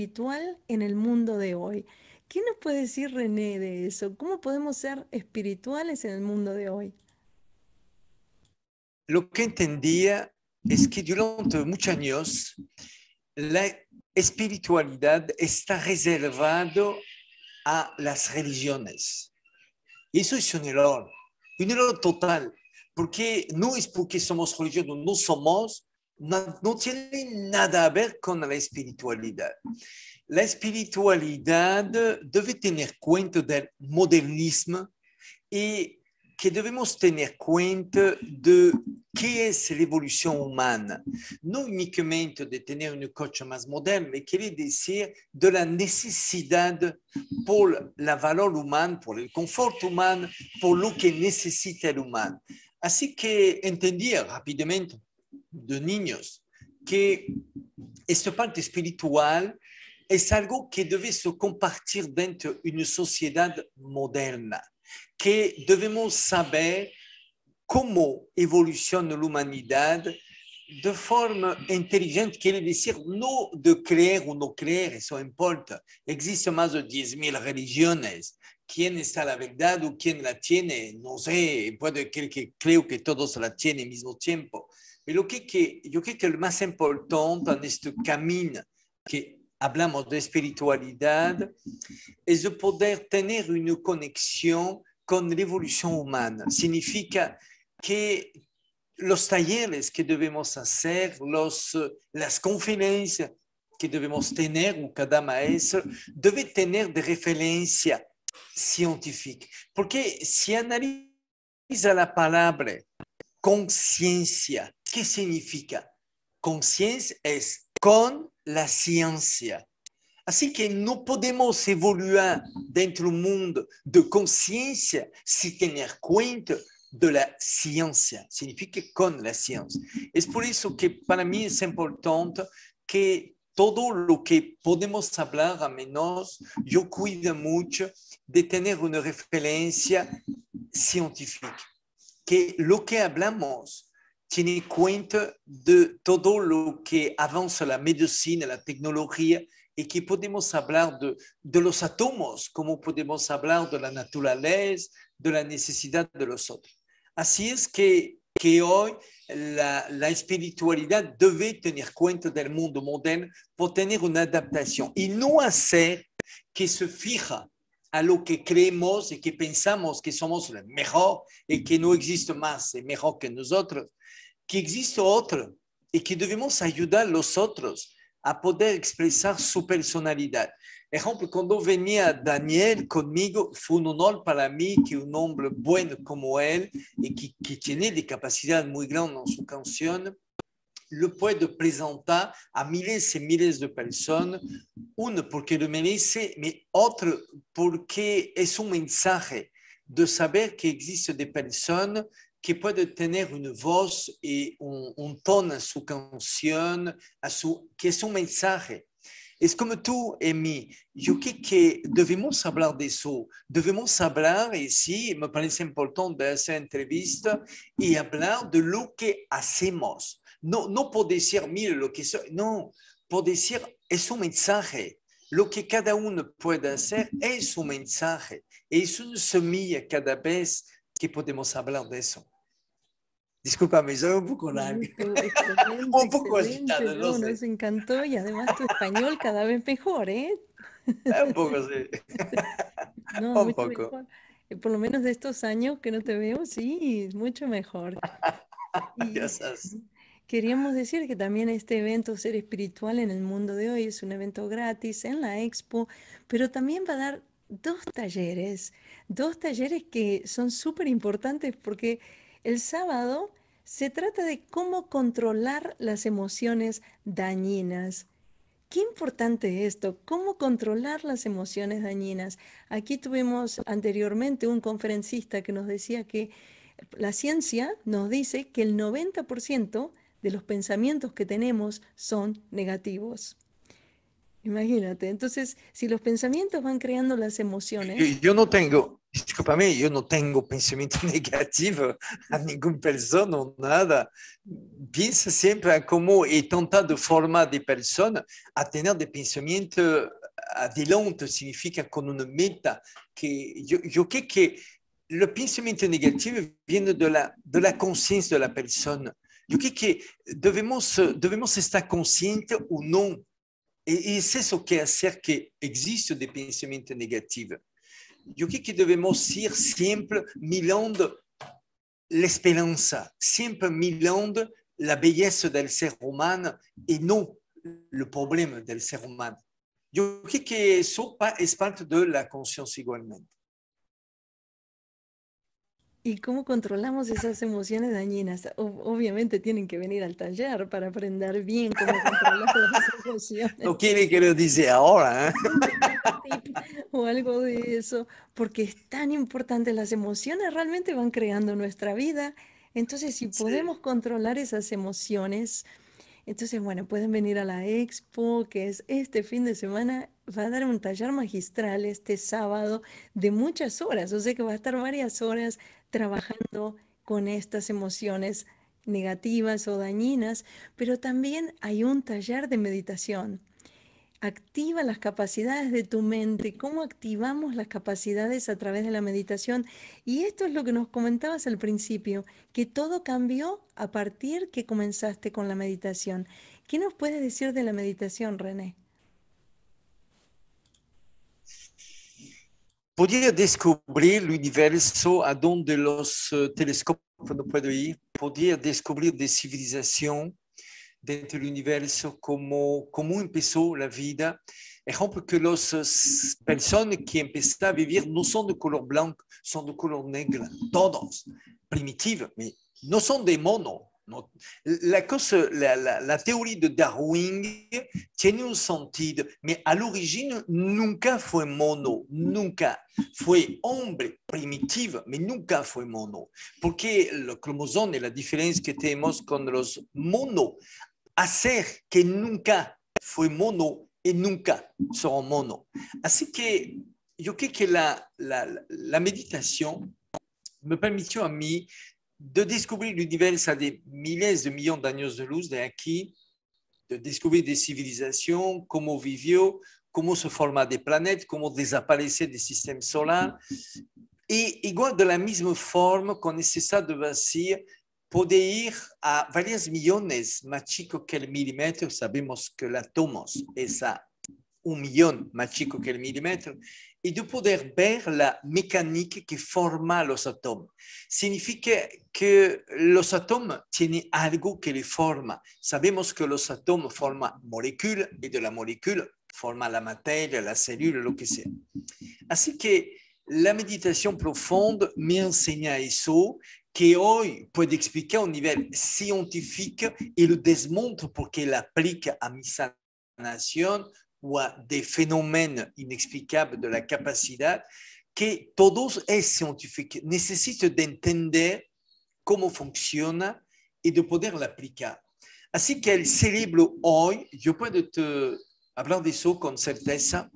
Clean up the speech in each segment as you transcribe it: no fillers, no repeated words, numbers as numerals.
espiritual en el mundo de hoy? ¿Qué nos puede decir René de eso? ¿Cómo podemos ser espirituales en el mundo de hoy? Lo que entendía es que durante muchos años la espiritualidad está reservado a las religiones. Y eso es un error total, porque no es porque somos religiosos, no somos, no tiene nada a ver con la espiritualidad. La espiritualidad debe tener cuenta del modernismo y que debemos tener cuenta de qué es la evolución humana. No únicamente de tener un coche más moderno, me quiere decir de la necesidad por el valor humano, por el confort humano, por lo que necesita el humano. Así que entendía rápidamente de niños que esta parte espiritual es algo que debe se compartir dentro de una sociedad moderna, que debemos saber cómo evoluciona la humanidad de forma inteligente, quiere decir no de creer o no creer, eso importa. Existen más de 10.000 religiones. ¿Quién está la verdad o quién la tiene? No sé, puede que creo que todos la tienen al mismo tiempo. Pero yo creo que lo más importante en este camino que hablamos de espiritualidad es de poder tener una conexión con la evolución humana. Significa que los talleres que debemos hacer, las conferencias que debemos tener, o cada maestro debe tener de referencia científica. Porque si analiza la palabra conciencia, ¿qué significa? Conciencia es con la ciencia. Así que no podemos evoluir dentro de un mundo de conciencia sin tener cuenta de la ciencia, significa con la ciencia. Es por eso que para mí es importante que todo lo que podemos hablar, a menos yo cuido mucho de tener una referencia científica, que lo que hablamos tiene cuenta de todo lo que avanza la medicina, la tecnología, y que podemos hablar de los átomos, como podemos hablar de la naturaleza, de la necesidad de los otros. Así es que hoy la espiritualidad debe tener cuenta del mundo moderno por tener una adaptación y no hacer que se fija a lo que creemos y que pensamos que somos el mejor y que no existe más mejor que nosotros, que existe otro y que debemos ayudar a los otros a poder expresar su personalidad. Ejemplo, cuando venía Daniel conmigo, fue un honor para mí que un hombre bueno como él y que tiene de capacidad muy grande en su canción, lo puede presentar a miles y miles de personas, uno porque lo merece, pero otro porque es un mensaje de saber que existe de personas que pueden tener una voz y un tono a su canción, que es un mensaje. Es como tú y mí. Yo creo que debemos hablar de eso. Debemos hablar, y sí, me parece importante hacer entrevista y hablar de lo que hacemos. No, no por decir, mire lo que soy. No, por decir, es un mensaje. Lo que cada uno puede hacer es un mensaje. Es una semilla cada vez que podemos hablar de eso. Discúlpame, soy un poco No, largo, estuvo excelente, un poco excelente. agitado, no No, sé. nos encantó y además tu español cada vez mejor, ¿eh? Un poco, sí. No, Un mucho poco. mejor. Por lo menos de estos años que no te veo, sí, mucho mejor. Ya Y sabes. queríamos decir que también este evento Ser Espiritual en el Mundo de Hoy es un evento gratis en la Expo, pero también va a dar dos talleres que son súper importantes porque el sábado se trata de cómo controlar las emociones dañinas. Qué importante esto, cómo controlar las emociones dañinas. Aquí tuvimos anteriormente un conferencista que nos decía que la ciencia nos dice que el 90% de los pensamientos que tenemos son negativos. Imagínate. Entonces, si los pensamientos van creando las emociones, Yo no tengo, discúlpame, yo no tengo pensamiento negativo a ninguna persona o nada. Piensa siempre en cómo he tentado formar de personas a tener de pensamiento adelante, significa con una meta. Que yo creo que el pensamiento negativo viene de la conciencia de la persona. Yo creo que debemos estar conscientes o no. E c'est ce qui hace que existe des pensamento négatifs. Eu creio que devemos ir sempre mirando l'esperança, sempre mirando la belleza del ser humano e não le problema del ser humano. Eu creio que isso é parte de la consciência igualmente. ¿y cómo controlamos esas emociones dañinas? Obviamente tienen que venir al taller para aprender bien cómo controlar las O emociones. que ele quer dizer agora, hein? Tip o algo de eso, porque es tan importante, las emociones realmente van creando nuestra vida. Entonces, si Sí. podemos controlar esas emociones, entonces, bueno, pueden venir a la expo, que es este fin de semana. Va a dar un taller magistral este sábado de muchas horas, o sea que va a estar varias horas trabajando con estas emociones negativas o dañinas, pero también hay un taller de meditación. Activa las capacidades de tu mente, cómo activamos las capacidades a través de la meditación. Y esto es lo que nos comentabas al principio, que todo cambió a partir que comenzaste con la meditación. ¿Qué nos puedes decir de la meditación, René? Podría descubrir el universo a donde los telescopios no pueden ir, podría descubrir de civilización dentro del universo, cómo empezó la vida. Ejemplo, que las personas que empezaron a vivir no son de color blanco, son de color negro, todos, primitivos, mais no son de mono. No. La teoría de Darwin tiene un sentido, pero al origen nunca fue mono, nunca fue hombre primitivo, pero nunca fue mono, porque el cromosoma, la diferencia que tenemos con los monos, hacer que nunca fue mono y nunca será mono. Así que yo creo que la meditación me permitió a mí de descubrir el universo a de miles de millones de años de luz de aquí, de descubrir des civilizations, cómo vivió, cómo se forma des planètes, cómo desaparece del sistema solar. Y igual de la misma forma, con necesidad de vacío, puede ir a varios millones más chico que el milímetro. Sabemos que el átomo es a 1 millón más chico que el milímetro. Y de poder ver la mecánica que forma los átomos. Significa que los átomos tienen algo que les forma. Sabemos que los átomos forman moléculas y de la molécula forma la materia, la célula, lo que sea. Así que la meditación profunda me enseña eso, que hoy puede explicar a un nivel científico y lo desmonto porque la aplica a mi sanación o a des fenómenos inexplicables de la capacidad, que todos es científico. Necesito de entender cómo funciona y de poderla aplicar. Así que el cerebro hoy, yo puedo hablar de eso con certeza,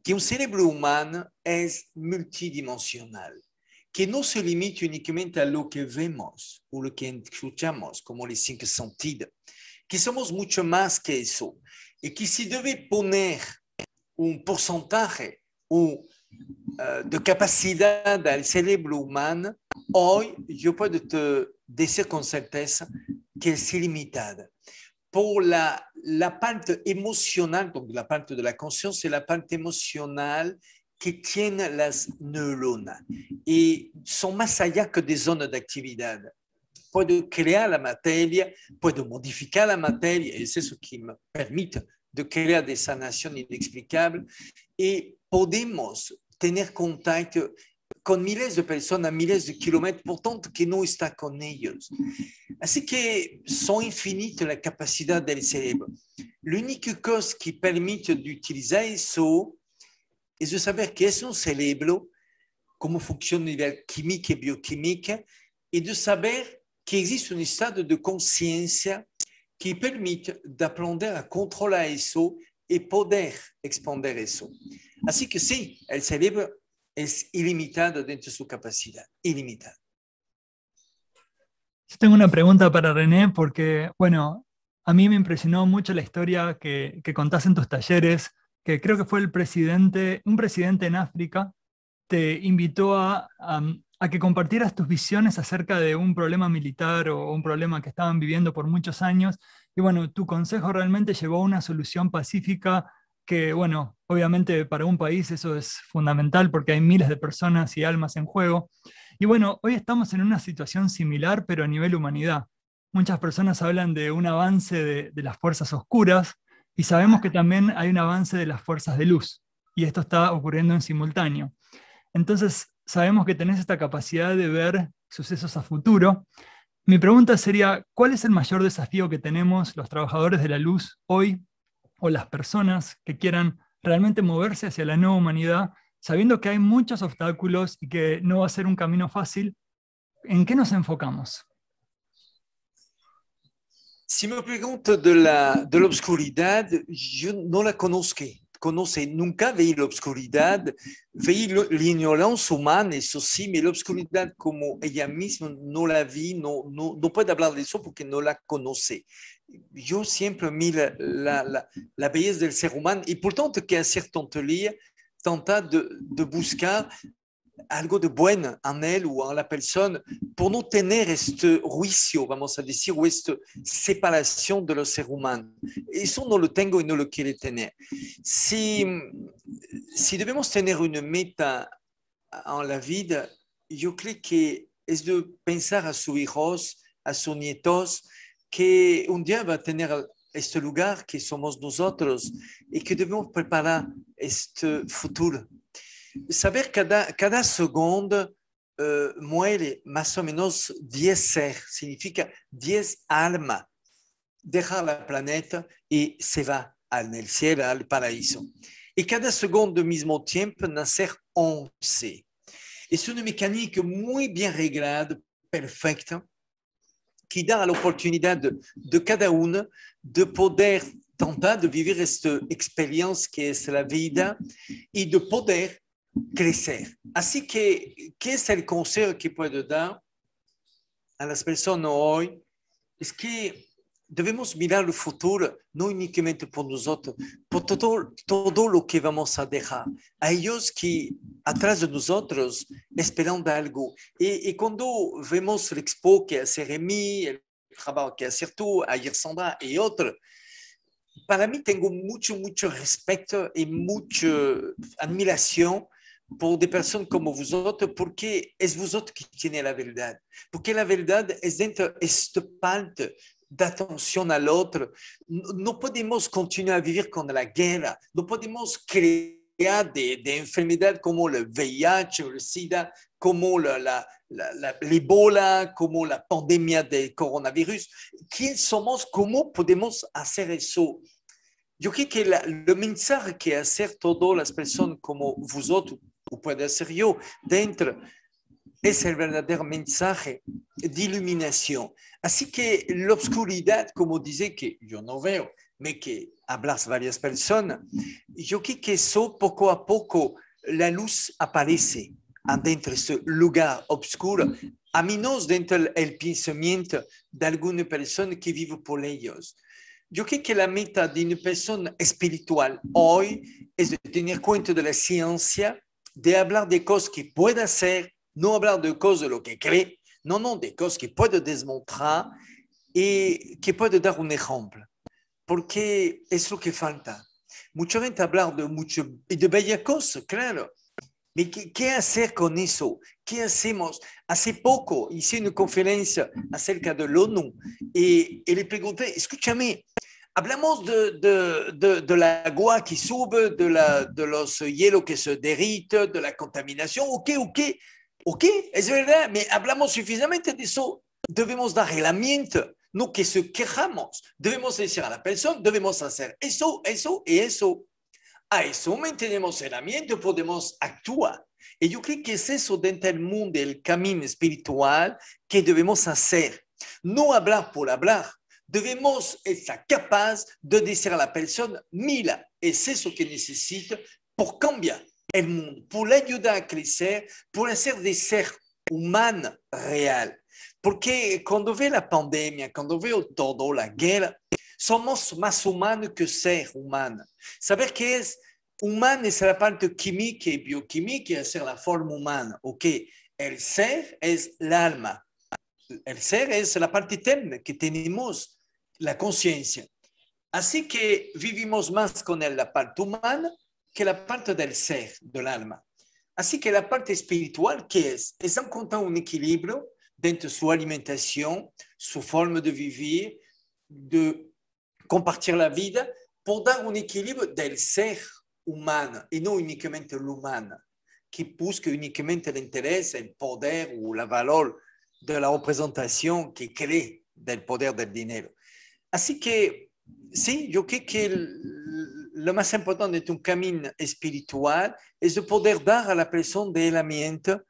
que un cerebro humano es multidimensional, que no se limita únicamente a lo que vemos o lo que escuchamos, como los 5 sentidos, que somos mucho más que eso, y que si debe poner un porcentaje de capacidad al cerebro humano, hoy yo puedo te decir con certeza que es ilimitada. Por la parte emocional, donc la parte de la conciencia, es la parte emocional que tienen las neuronas y son más allá que de zonas de actividad. Puedo crear la materia, puedo modificar la materia, y es eso que me permite de crear de sanación inexplicable y podemos tener contacto con miles de personas, miles de kilómetros, por tanto que no está con ellos. Así que son infinitas las capacidades del cerebro. La única cosa que permite de utilizar eso es de saber qué es un cerebro, cómo funciona a nivel químico y bioquímico, y de saber que existe un estado de conciencia que permite de aprender a controlar eso y poder expandir eso. Así que sí, el cerebro es ilimitado dentro de su capacidad, ilimitada. Yo tengo una pregunta para René porque, bueno, a mí me impresionó mucho la historia que contás en tus talleres, que creo que fue un presidente en África, te invitó a que compartieras tus visiones acerca de un problema militar o un problema que estaban viviendo por muchos años. Y bueno, tu consejo realmente llevó a una solución pacífica que, bueno, obviamente para un país eso es fundamental porque hay miles de personas y almas en juego. Y bueno, hoy estamos en una situación similar, pero a nivel humanidad. Muchas personas hablan de un avance de las fuerzas oscuras y sabemos que también hay un avance de las fuerzas de luz. Y esto está ocurriendo en simultáneo. Entonces, sabemos que tenés esta capacidad de ver sucesos a futuro. Mi pregunta sería, ¿cuál es el mayor desafío que tenemos los trabajadores de la luz hoy o las personas que quieran realmente moverse hacia la nueva humanidad, sabiendo que hay muchos obstáculos y que no va a ser un camino fácil? ¿En qué nos enfocamos? Si me pregunto de la oscuridad, yo no la conozco. Nunca veí la oscuridad, veí la ignorancia humana, eso sí, pero la oscuridad como ella misma no la vi, no puede hablar de eso porque no la conoce. Yo siempre miro la belleza del ser humano y por tanto que hacer tontería, tratar de buscar algo de bueno en él o en la persona, por no tener este juicio, vamos a decir, o esta separación de los seres humanos. Eso no lo tengo y no lo quiero tener. Si debemos tener una meta en la vida, yo creo que es de pensar a sus hijos, a sus nietos, que un día va a tener este lugar que somos nosotros y que debemos preparar este futuro. Saber cada segundo muere más o menos 10 seres, significa 10 almas, deja la planeta y se va en el cielo, al paraíso. Y cada segundo al mismo tiempo nacer 11. Es una mecánica muy bien reglada, perfecta, que da la oportunidad de cada uno de poder tratar de vivir esta experiencia que es la vida y de poder crecer. Así que, ¿qué es el consejo que puedo dar a las personas hoy? Es que debemos mirar el futuro, no únicamente por nosotros, por todo lo que vamos a dejar. A ellos que atrás de nosotros esperan algo. Y cuando vemos el expo que hace Remy, el trabajo que hace tú, ayer Sandra y otros, para mí tengo mucho respeto y mucha admiración por de personas como vosotros, porque es vosotros que tiene la verdad. Porque la verdad es dentro de esta parte de atención al otro. No podemos continuar a vivir con la guerra, no podemos crear de enfermedad como el VIH o el SIDA, como la Ebola, como la pandemia del coronavirus. ¿Quién somos? ¿Cómo podemos hacer eso? Yo creo que el mensaje que hacer todas las personas como vosotros, o puede ser yo, dentro, es el verdadero mensaje de iluminación. Así que la oscuridad, como dice que yo no veo, pero que hablas varias personas, yo creo que eso poco a poco la luz aparece dentro de ese lugar oscuro, a menos dentro del pensamiento de alguna persona que vive por ellos. Yo creo que la meta de una persona espiritual hoy es de tener cuenta de la ciencia, de hablar de cosas que puede hacer, no hablar de cosas de lo que cree, no, de cosas que puede demostrar y que puede dar un ejemplo, porque es lo que falta. Mucha gente habla de bellas cosas, claro, pero ¿qué hacer con eso? ¿Qué hacemos? Hace poco hice una conferencia acerca de la ONU y le pregunté, escúchame, hablamos de la agua que sube, de los hielos que se derriten, de la contaminación, ok, es verdad, pero hablamos suficientemente de eso. Debemos dar herramientas, no que se quejamos. Debemos decir a la persona, debemos hacer eso y eso. A eso tenemos herramientas, podemos actuar. Y yo creo que es eso dentro del mundo, el camino espiritual que debemos hacer. No hablar por hablar, debemos être capaces de decir a la persona, mira, es eso que necesito por cambiar el mundo, por le ayudar a crecer, por hacer de ser humano real. Porque cuando veo la pandemia, cuando veo todo, la guerra, somos más humanos que ser humano. Saber que es humano es la parte química y bioquímica, es la forma humana. Ok, el ser es el alma. El ser es la parte eterna que tenemos, la conciencia. Así que vivimos más con la parte humana que la parte del ser, del alma. Así que la parte espiritual, ¿qué es? Es encontrar un equilibrio dentro de su alimentación, su forma de vivir, de compartir la vida, por dar un equilibrio del ser humano y no únicamente el humano, que busca únicamente el interés, el poder o el valor de la representación que cree del poder del dinero. Así que, sí, yo creo que lo más importante de un camino espiritual es de poder dar a la persona de herramientas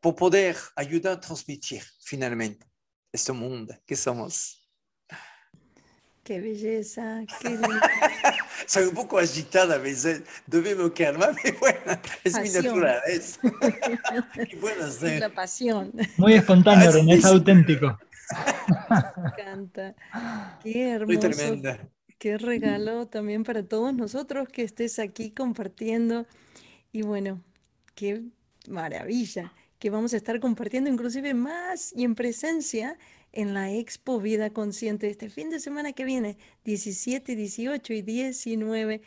para poder ayudar a transmitir finalmente este mundo que somos. Qué belleza, qué lindo. Soy un poco agitada a veces, debemos calmar, pero bueno, es mi Pasión. naturaleza. ¿Qué puedo Es hacer? la pasión. Muy espontáneo, René, es Sí. auténtico. Me encanta. Qué Soy hermoso. tremenda. Qué regalo también para todos nosotros que estés aquí compartiendo. Y bueno, qué maravilla que vamos a estar compartiendo inclusive más y en presencia en la Expo Vida Consciente este fin de semana que viene, 17, 18 y 19